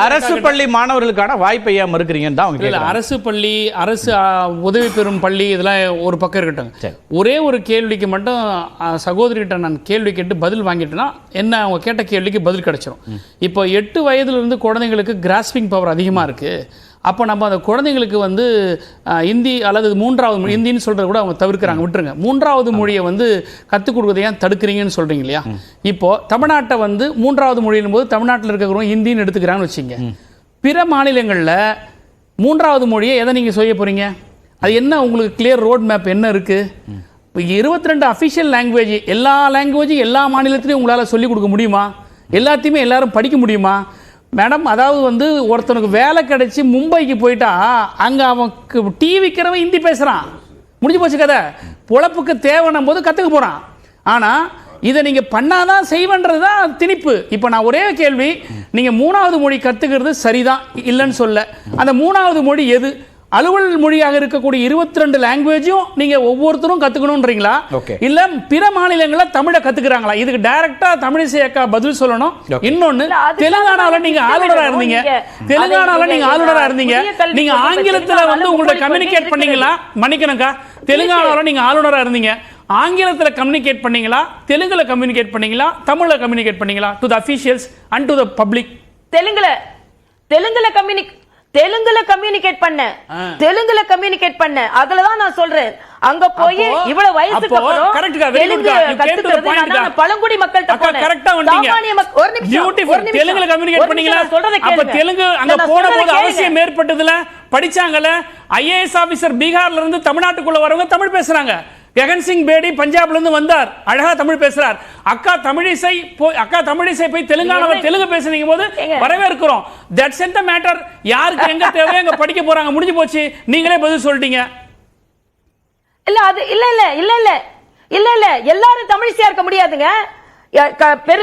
அரசு பள்ளி மாணவர்களுக்கான வாய்ப்பை ஏன் மறுக்கிறீங்கன்னு தான் அவங்க கேக்குறாங்க. அரசு பள்ளி, அரசு உதவி பெறும் பள்ளி இதெல்லாம் ஒரு பக்கம் இருக்கட்டும். ஒரே ஒரு கேள்விக்கு மட்டும் சகோதரிகிட்ட நான் கேள்வி கேட்டு பதில் வாங்கிட்டேன்னா என்ன, அவங்க கேட்ட கேள்விக்கு பதில் கிடைச்சிடும். இப்போ 8 வயதிலிருந்து குழந்தைங்களுக்கு கிராஸ்பிங் பவர் அதிகமாக இருக்கு. அப்போ நம்ம அந்த குழந்தைங்களுக்கு வந்து இந்தி அல்லது 3வது மொழி, இந்தின்னு சொல்கிறத கூட அவங்க தவிர்க்கிறாங்க, விட்டுருங்க. 3வது மொழியை வந்து கற்றுக் கொடுக்குறதை ஏன் தடுக்கிறீங்கன்னு சொல்கிறீங்க இல்லையா? இப்போது தமிழ்நாட்டை வந்து 3வது மொழியின் போது தமிழ்நாட்டில் இருக்கிறவங்க ஹிந்தின்னு எடுத்துக்கிறாங்கன்னு வச்சுங்க. பிற மாநிலங்களில் 3வது மொழியை எதை நீங்கள் செய்ய போகிறீங்க? அது என்ன உங்களுக்கு கிளியர் ரோட் மேப் என்ன இருக்குது? 22 அஃபிஷியல் லாங்குவேஜ், எல்லா லாங்குவேஜும் எல்லா மாநிலத்திலையும் உங்களால் சொல்லிக் கொடுக்க முடியுமா? எல்லாத்தையுமே எல்லாரும் படிக்க முடியுமா மேடம்? அதாவது வந்து ஒருத்தனுக்கு வேலை கிடைச்சி மும்பைக்கு போயிட்டா அங்கே அவனுக்கு டீ விற்கிறவன் ஹிந்தி பேசுகிறான், முடிஞ்சு போச்சு கதை. பொழப்புக்கு தேவைன்னும் போது கற்றுக்க போகிறான். ஆனால் இதை நீங்கள் பண்ணாதான் செய்வன்றது தான் திணிப்பு. இப்போ நான் ஒரே கேள்வி, நீங்கள் 3வது மொழி கற்றுக்கிறது சரிதான், இல்லைன்னு சொல்ல. அந்த 3வது மொழி எது? அலுவல் மொழியாக இருக்கக்கூடிய 22 லாங்குவேஜும் நீங்க ஒவ்வொருத்தரும் கத்துக்கணும்ன்றீங்களா, இல்ல பிற மாநிலங்களில் தமிழை கத்துக்கிறாங்களா? இதுக்கு டைரக்டா தமிழிசை அக்கா பதில் சொல்லணும். இன்னொன்னு, தெலுங்கானால நீங்க ஆளுநரா இருந்தீங்க, நீங்க ஆங்கிலத்துல வந்து உங்கள்ட்ட கம்யூனிகேட் பண்ணீங்களா? மன்னிக்கணும்க்கா, தெலுங்கானால நீங்க ஆளுநரா இருந்தீங்க, ஆங்கிலத்துல கம்யூனிகேட் பண்ணீங்களா, தெலுங்குல கம்யூனிகேட் பண்ணீங்களா, தமிழ்ல கம்யூனிகேட் பண்ணீங்களா? To the officials and to the public. தெலுங்குல கம்யூனிகேட் பண்ண அதுல தான் நான் சொல்றேன். அங்க போய் இவ்வளவு வயசுக்கு அப்புறம் தெலுங்கு கத்துக்கிறது பழங்குடி மக்கள்கிட்ட போனேன். சாமானிய மக்கள் ஒரு நிமிஷம் தெலுங்குல கம்யூனிகேட் பண்ணீங்களா? அப்ப தெலுங்கு அங்க போனபோது அவசியம் ஏற்பட்டதுல படிச்சாங்கல. ஐஏஎஸ் ஆபீசர் பீகார்ல இருந்து தமிழ்நாட்டுக்குள்ள வரவங்க தமிழ் பேசுறாங்க. ககன் சிங் பேடி பஞ்சாப்ல இருந்து வந்தார், அழகா தமிழ் பேசுறார். அக்கா தமிழிசை போய் தெலுங்கானால தெலுங்கு பேசுறீங்க போது வரவேற்கிறோம். That's end the matter. யாருக்கு எங்க தேவையோ அங்க படிக்க போறாங்க, முடிஞ்சு போச்சு. நீங்களே பதில் சொல்லிட்டீங்க. இல்ல அது இல்ல எல்லாரும் தமிழிசையா இருக்க முடியாதுங்க.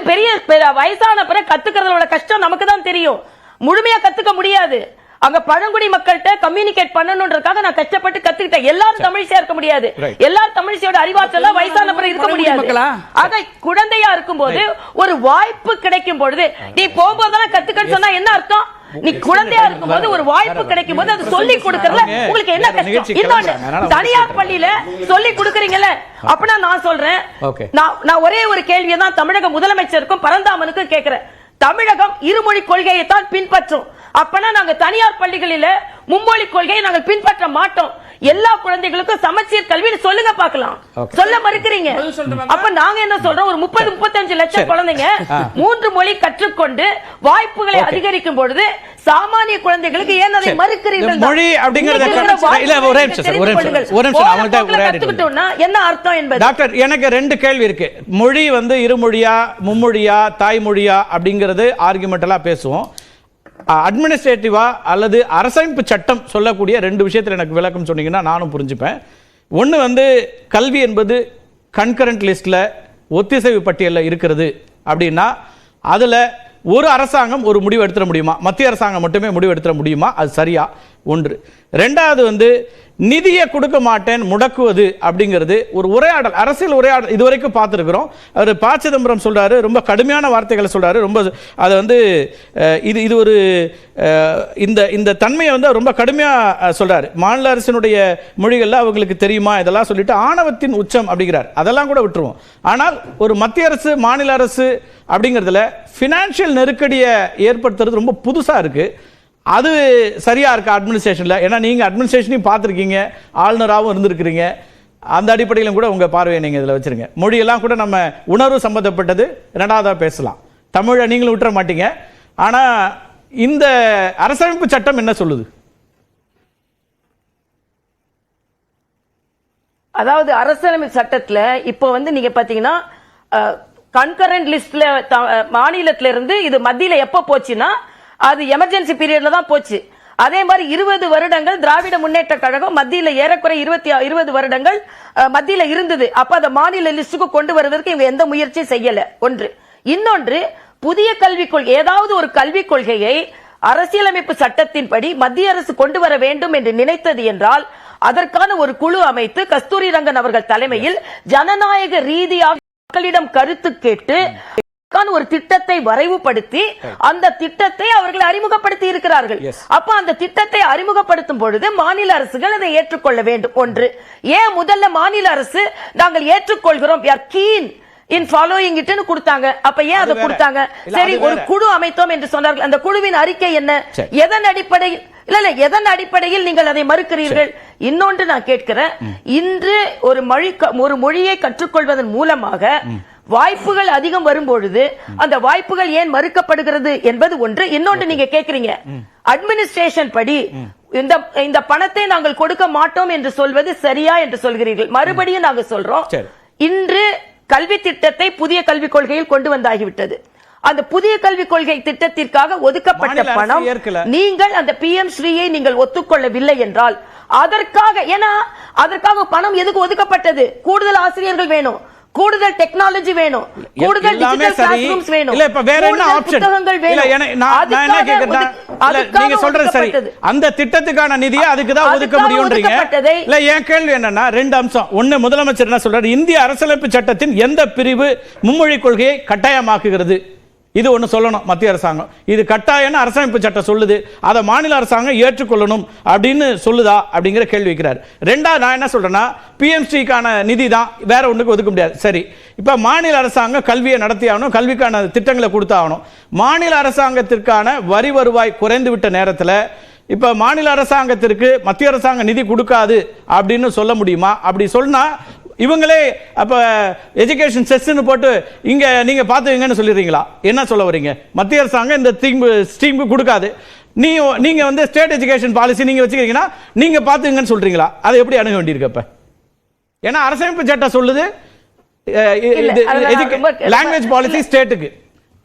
பெரிய வயசான பிறகு கத்துக்கிறதோட கஷ்டம் நமக்கு தான் தெரியும். முழுமையா கத்துக்க முடியாது. அங்க பழங்குடி மக்கள்கிட்ட கம்யூனிகேட் பண்ணணும்ன்றதுக்காக நான் கஷ்டப்பட்டு கத்துக்கிட்டேன். எல்லாரும் தமிழிசையா இருக்க முடியாது. எல்லாரும் தமிழிசையோட அறிவாற்றல வயசான பிறகு இருக்க முடியாது. ஆக குழந்தையா இருக்கும்போது ஒரு வாய்ப்பு கிடைக்கும் பொழுது நீ போகும்போது கத்துக்கன்னு சொன்னா என்ன அர்த்தம்? நீ குழந்தையா இருக்கும்போது ஒரு வாய்ப்பு கிடைக்கும் போது அது சொல்லி கொடுக்கறதுல உங்களுக்கு என்ன கஷ்டம்? இன்னொன்னு, தனியார் பள்ளியில சொல்லி கொடுக்கறீங்கல்ல, அப்பனா நான் சொல்றேன், நான் ஒரே ஒரு கேள்வியை தான் தமிழக முதலமைச்சருக்கும் பரந்தாமனுக்கும் கேட்கிறேன். தமிழகம் இருமொழி கொள்கையை தான் பின்பற்றும். அப்பனா நாங்க தனியார் பள்ளிகளில மும்மொழி கொள்கையை நாங்கள் பின்பற்ற மாட்டோம். எல்லா குழந்தைகளுக்கும் சமச்சீர் கல்வி சொல்லுங்க பார்க்கலாம். சொல்ல மறுக்கிறீங்க. அப்ப நாங்க என்ன சொல்றோம், ஒரு 30-35 லட்சம் குழந்தைங்க 3 மொழி கற்றுக்கொண்டு வாய்ப்புகளை அதிகரிக்கும் பொழுது சாமானிய குழந்தைகளுக்கு ஏன் அதை மறுக்கிறீர்கள்? மொழி அப்படிங்கறது என்ன அர்த்தம் என்பது. டாக்டர், எனக்கு 2 கேள்வி இருக்கு. மொழி வந்து இருமொழியா, மும்மொழியா, தாய்மொழியா அப்படிங்கிறது ஆர்குமெண்டலா பேசுவோம். அட்மினிஸ்ட்ரேட்டிவா அல்லது அரசமைப்பு சட்டம் சொல்லக்கூடிய 2 விஷயத்தில் எனக்கு விளக்கம் சொன்னீங்கன்னா நானும் புரிஞ்சுப்பேன். ஒன்று வந்து கல்வி என்பது கன்கரண்ட் லிஸ்ட்ல ஒத்திசைவு பட்டியலில் இருக்கிறது அப்படின்னா அதில் ஒரு அரசாங்கம் ஒரு முடிவு எடுத்துட முடியுமா? மத்திய அரசாங்கம் மட்டுமே முடிவு எடுத்துட முடியுமா? அது சரியா? ஒன்று. 2வது வந்து நிதியை கொடுக்க மாட்டேன் முடக்குவது அப்படிங்கிறது ஒரு உரையாடல், அரசியல் உரையாடல் இதுவரைக்கும் பார்த்துருக்கிறோம். அவர் ப. சிதம்பரம் சொல்றாரு, ரொம்ப கடுமையான வார்த்தைகளை சொல்றாரு. ரொம்ப அதை வந்து இது ஒரு இந்த தன்மையை வந்து ரொம்ப கடுமையாக சொல்றாரு. மாநில அரசினுடைய மொழிகளில் அவங்களுக்கு தெரியுமா இதெல்லாம் சொல்லிட்டு ஆணவத்தின் உச்சம் அப்படிங்கிறார். அதெல்லாம் கூட விட்டுருவோம். ஆனால் ஒரு மத்திய அரசு மாநில அரசு அப்படிங்கிறதுல ஃபினான்ஷியல் நெருக்கடியை ஏற்படுத்துறது ரொம்ப புதுசாக இருக்கு. அது சரியா இருக்கா அட்மினிஸ்ட்ரேஷன்ல? ஏன்னா நீங்க அட்மினிஸ்ட்ரேஷனையும் பார்த்துருக்கீங்க, ஆளுநராகவும் இருந்திருக்கிறீங்க. அந்த அடிப்படையிலும் கூட உங்க பார்வையை நீங்க இதில் வச்சிருங்க. மொழியெல்லாம் கூட நம்ம உணர்வு சம்பந்தப்பட்டது 2வதா பேசலாம். தமிழை நீங்களும் விட்டுற மாட்டீங்க. ஆனா இந்த அரசமைப்பு சட்டம் என்ன சொல்லுது? அதாவது அரசியலமைப்பு சட்டத்துல இப்போ வந்து நீங்க பாத்தீங்கன்னா கன்கரண்ட் லிஸ்ட்ல மாநிலத்தில இருந்து இது மத்தியில எப்ப போச்சுன்னா அது எமர்ஜென்சி பீரியட்ல தான் போச்சு. அதே மாதிரி 20 வருடங்கள் திராவிட முன்னேற்ற கழகம் மத்தியில ஏறக்குறை 20 வருடங்கள் மத்தியில இருந்தது. அப்ப அந்த மாநில லிஸ்டுக்கு கொண்டு வருவதற்கு இவங்க எந்த முயற்சியும் செய்யல. ஒன்று. இன்னொன்று, புதிய கல்விக் கொள்கை, ஏதாவது ஒரு கல்விக் கொள்கையை அரசியலமைப்பு சட்டத்தின்படி மத்திய அரசு கொண்டு வர வேண்டும் என்று நினைத்தது என்றால் அதற்கான ஒரு குழு அமைத்து கஸ்தூரி ரங்கன் அவர்கள் தலைமையில் ஜனநாயக ரீதியாக மக்களிடம் கருத்து கேட்டு ஒரு திட்டத்தை வரைவுபடுத்தி அந்த திட்டத்தை அவர்கள் அறிமுகப்படுத்தி இருக்கிறார்கள். அப்ப அந்த திட்டத்தை அறிமுகப்படுத்தும் பொழுது மாநில அரசுகள் அதை ஏற்றுக்கொள்ள வேண்டும். ஒன்று, ஏன் முதல்ல மாநில அரசு நாங்கள் ஏற்றுக்கொள்கிறோம் in following it ன்னு கொடுத்தாங்க. அப்ப ஏன் அதை கொடுத்தாங்க? சரி, ஒரு குழு அமைத்தோம் என்று சொன்னார்கள். அந்த குழுவின் அறிக்கை என்ன? எதன் அடிப்படையில் எதன் அடிப்படையில் நீங்கள் அதை மறுக்கிறீர்கள்? இன்னொன்று நான் கேட்கிறேன், இன்று ஒரு மொழியை கற்றுக்கொள்வதன் மூலமாக வாய்ப்புகள் அதிகம் வரும்பொழுது அந்த வாய்ப்புகள் ஏன் மறுக்கப்படுகிறது என்பது ஒன்று. இன்னொன்று, நீங்க கேக்குறீங்க அட்மினிஸ்ட்ரேஷன் படி இந்த பணத்தை நாங்கள் கொடுக்க மாட்டோம் என்று சொல்வது சரியா என்று சொல்கிறீர்கள். மறுபடியும் நாங்க சொல்றோம், இன்று கல்வி திட்டத்தை புதிய கல்விக் கொள்கையில் கொண்டு வந்தாகிவிட்டது. அந்த புதிய கல்விக் கொள்கை திட்டத்திற்காக ஒதுக்கப்பட்ட பணம் நீங்கள் அந்த பிஎம் ஸ்ரீயை நீங்கள் ஒத்துக்கொள்ளவில்லை என்றால் அதற்காக பணம் எதுக்கு ஒதுக்கப்பட்டது? கூடுதல் ஆசிரியர்கள் வேணும், கூடுதல் டெக்னாலஜி வேணும், கூடுதல் டிஜிட்டல் கிளாஸ் ரூம்ஸ் வேணும், இல்ல இப்ப வேற என்ன ஆப்ஷன்? இல்ல நான் என்ன கேக்குறேன், நீங்க சொல்றது சரி, அந்த திட்டத்துக்கான நிதியை அதுக்கு தான் ஒதுக்க முடியும்ன்றீங்க. இல்ல என் கேள்வி என்னன்னா ரெண்டு அம்சம். ஒன்னு, முதலமைச்சர் என்ன சொல்றாரு, இந்திய அரசியலமைப்பு சட்டத்தின் எந்த பிரிவு மும்மொழி கொள்கையை கட்டாயமாக்குகிறது? இது ஒண்ணு சொல்லணும் மத்திய அரசாங்கம். இது கட்டாயம் அரசமைப்பு சட்டம் சொல்லுது, அதை மாநில அரசாங்கம் ஏற்றுக்கொள்ளணும் அப்படின்னு சொல்லுதா அப்படிங்கிற கேள்வி வைக்கிறார். ரெண்டாவது, நான் என்ன சொல்றேன்னா பிஎம்ஸ்டிக்கான நிதி தான், வேற ஒண்ணுக்கு ஒதுக்க முடியாது. சரி, இப்ப மாநில அரசாங்கம் கல்வியை நடத்தி ஆகணும், கல்விக்கான திட்டங்களை கொடுத்தாகணும். மாநில அரசாங்கத்திற்கான வரி வருவாய் குறைந்து விட்ட நேரத்தில் இப்ப மாநில அரசாங்கத்திற்கு மத்திய அரசாங்கம் நிதி கொடுக்காது அப்படின்னு சொல்ல முடியுமா? அப்படி சொன்னா இவங்களே அப்ப எஜுகேஷன் செஸ்ன்னு போட்டு இங்க நீங்க பாத்துக்கங்கன்னு சொல்லிடுறீங்களா? என்ன சொல்ல வரீங்க? மத்திய அரசாங்கம் இந்த ஸ்ட்ரீம் கொடுக்காது, நீங்க வந்து ஸ்டேட் எஜுகேஷன் பாலிசி நீங்க வச்சுக்கிறீங்கன்னா நீங்க பாத்துக்கங்கன்னு சொல்றீங்களா? அதை எப்படி அணுக வேண்டியிருக்கு? அப்ப ஏன்னா அரசமைப்பு சட்டம் சொல்லுது லாங்குவேஜ் பாலிசி ஸ்டேட்டுக்கு.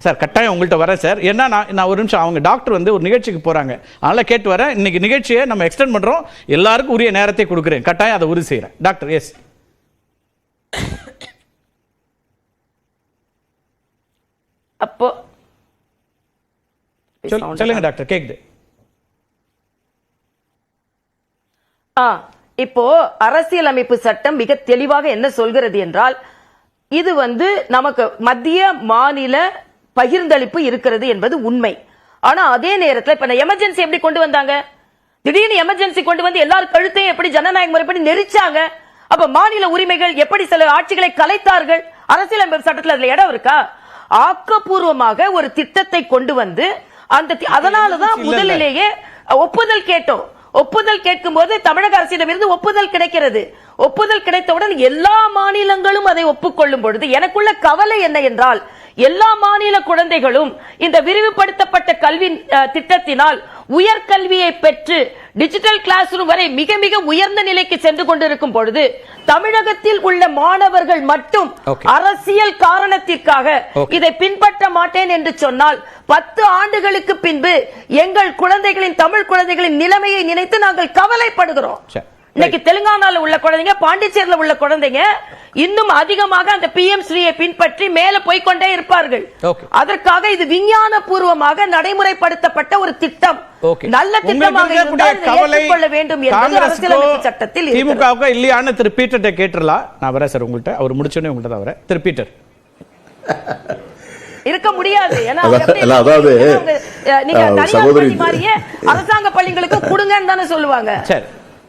சார் கட்டாயம் உங்கள்கிட்ட வரேன் சார். ஏன்னா நான் ஒரு நிமிஷம், அவங்க டாக்டர் வந்து ஒரு நிகழ்ச்சிக்கு போறாங்க, அதனால கேட்டு வரேன். இன்னைக்கு நிகழ்ச்சியை நம்ம எக்ஸ்டெண்ட் பண்றோம், எல்லாருக்கும் உரிய நேரத்தை கொடுக்குறேன், கட்டாயம் அதை உறுதி செய்யறேன். டாக்டர் எஸ் அப்போ சொல்லுங்க டாக்டர், கேக்குது. இப்போ அரசியலமைப்பு சட்டம் மிக தெளிவாக என்ன சொல்கிறது என்றால், இது வந்து நமக்கு மத்திய மாநில பகிர்ந்தளிப்பு இருக்கிறது என்பது உண்மை. ஆனா அதே நேரத்தில் இப்ப எமர்ஜென்சி எப்படி கொண்டு வந்தாங்க? திடீர்னு எமர்ஜென்சி கொண்டு வந்து எல்லாரும் கழுத்தையும் எப்படி ஜனநாயக முறைப்படி நெரிச்சாங்க. அப்ப மாநில உரிமைகள் எப்படி சில ஆட்சிகளை கலைத்தார்கள்? அரசியலமைப்பு சட்டத்தில் அதுல இடம் இருக்கா? ஆக்கப்பூர்வமாக ஒரு திட்டத்தை கொண்டு வந்து அதனாலதான் முதலிலேயே ஒப்புதல் கேட்டோம். ஒப்புதல் கேட்கும் போது தமிழக அரசிடமிருந்து ஒப்புதல் கிடைக்கிறது. ஒப்புதல் கிடைத்தவுடன் எல்லா மாநிலங்களும் அதை ஒப்புக்கொள்ளும் பொழுது எனக்குள்ள கவலை என்ன என்றால், எல்லா மாநில குழந்தைகளும் இந்த விரிவுபடுத்தப்பட்ட கல்வி திட்டத்தினால் உயர்கல்வியை பெற்று டிஜிட்டல் கிளாஸ் ரூம் வரை மிக மிக உயர்ந்த நிலைக்கு சென்று கொண்டிருக்கும் பொழுது தமிழகத்தில் உள்ள மாணவர்கள் மட்டும் அரசியல் காரணத்திற்காக இதை பின்பற்ற மாட்டேன் என்று சொன்னால் 10 ஆண்டுகளுக்கு பின்பு எங்கள் குழந்தைகளின், தமிழ் குழந்தைகளின் நிலைமையை நினைத்து நாங்கள் கவலைப்படுகிறோம். இன்னைக்கு தெலுங்கானால உள்ள குழந்தைங்க, பாண்டிச்சேரியில் உள்ள குழந்தைங்க இன்னும் அதிகமாக அந்த பிஎம் ஸ்ரீயை பின்பற்றி மேல போய்கொண்டே இருப்பார்கள். அதற்காக இது விஞ்ஞான பூர்வமாக நடைமுறைப்படுத்தப்பட்ட ஒரு திட்டம், நல்ல திட்டமாக இருந்தால் ஏற்றுக்கொள்ள வேண்டும் என்பது அரசியலமைப்பு சட்டத்தில் திமுகவுக்கு இல்லையான்னு திரு பீட்டர்ட்ட கேட்டுறலாம். நான் வரேன் சார் உங்கள்கிட்ட, அவர் முடிச்சோடனே உங்கள்கிட்ட தான் வரேன். திரு பீட்டர் இருக்க முடியாது. அதாவது நீங்க தனியார் பள்ளி மாதிரியே அரசாங்க பள்ளிகளுக்கு கொடுங்கன்னு தானே சொல்லுவாங்க. சரி.